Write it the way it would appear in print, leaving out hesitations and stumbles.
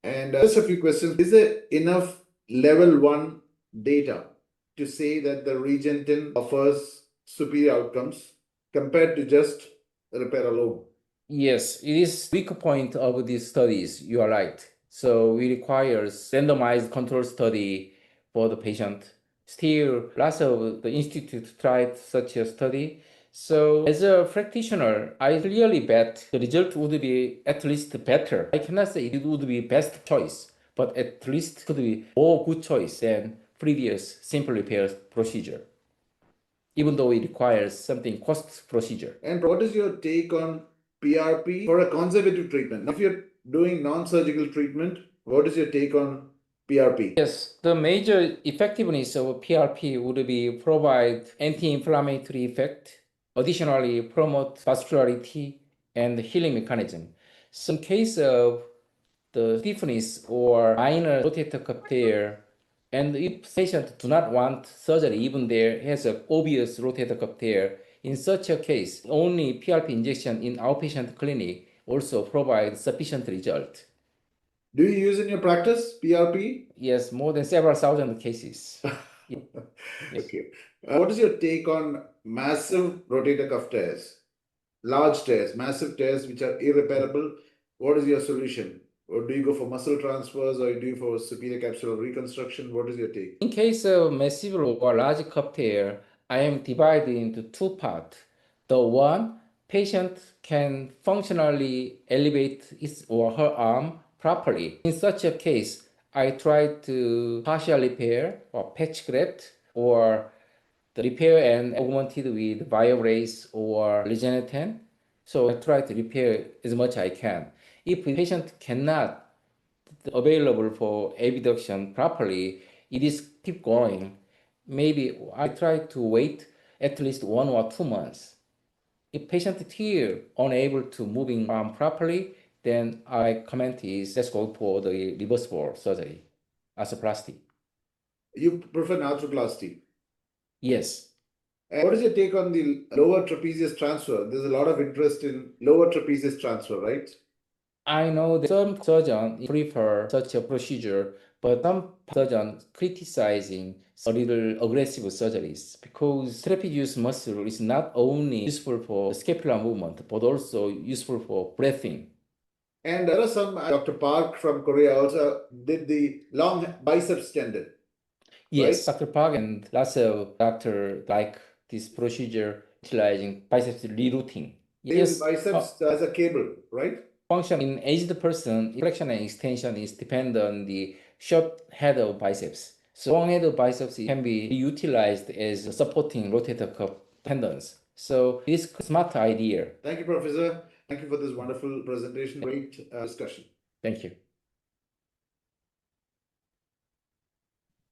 And just a few questions. Is there enough level 1 data to say that the Regeneten offers superior outcomes compared to just repair alone? Yes, it is weak point of these studies. You are right. So it requires randomized control study for the patient. Still, lots of the institute tried such a study. So as a practitioner, I clearly bet the result would be at least better. I cannot say it would be best choice, but at least could be more good choice than previous simple repair procedure, even though it requires something cost procedure. And what is your take on PRP for a conservative treatment? Now, if you're doing non-surgical treatment, what is your take on PRP? Yes, the major effectiveness of PRP would be provide anti-inflammatory effect, additionally promote vascularity and healing mechanism. So in case of the stiffness or minor rotator cuff tear, and if patient do not want surgery, even there has an obvious rotator cuff tear, in such a case, only PRP injection in outpatient clinic also provides sufficient result. Do you use in your practice PRP? Yes, more than several thousand cases. Yes. Okay. What is your take on massive rotator cuff tears? Large tears, massive tears which are irreparable. What is your solution? Or do you go for muscle transfers or do you for superior capsular reconstruction? What is your take? In case of massive or large cuff tear, I am divided into two parts. The one, patient can functionally elevate his or her arm properly. In such a case, I try to partial repair or patch graft or the repair and augmented with BioBrace or Regeneten. So I try to repair as much I can. If the patient cannot available for abduction properly, it is keep going. Maybe I try to wait at least 1 or 2 months. If patient is here unable to moving arm properly, then I comment is let's go for the reversible surgery, arthroplasty. You prefer arthroplasty? Yes. And what is your take on the lower trapezius transfer? There's a lot of interest in lower trapezius transfer, right? I know that some surgeons prefer such a procedure, but some surgeons criticizing a little aggressive surgeries because trapezius muscle is not only useful for scapular movement, but also useful for breathing. And there are some, Dr. Park from Korea also did the long biceps tendon. Yes, Right? Dr. Park and lots of doctors like this procedure utilizing biceps rerouting. They use Yes, biceps as a cable, right? function in aged person, flexion and extension is dependent on the short head of biceps. So long head of biceps can be utilized as supporting rotator cuff tendons. So it's a smart idea. Thank you, Professor. Thank you for this wonderful presentation. Great discussion. Thank you.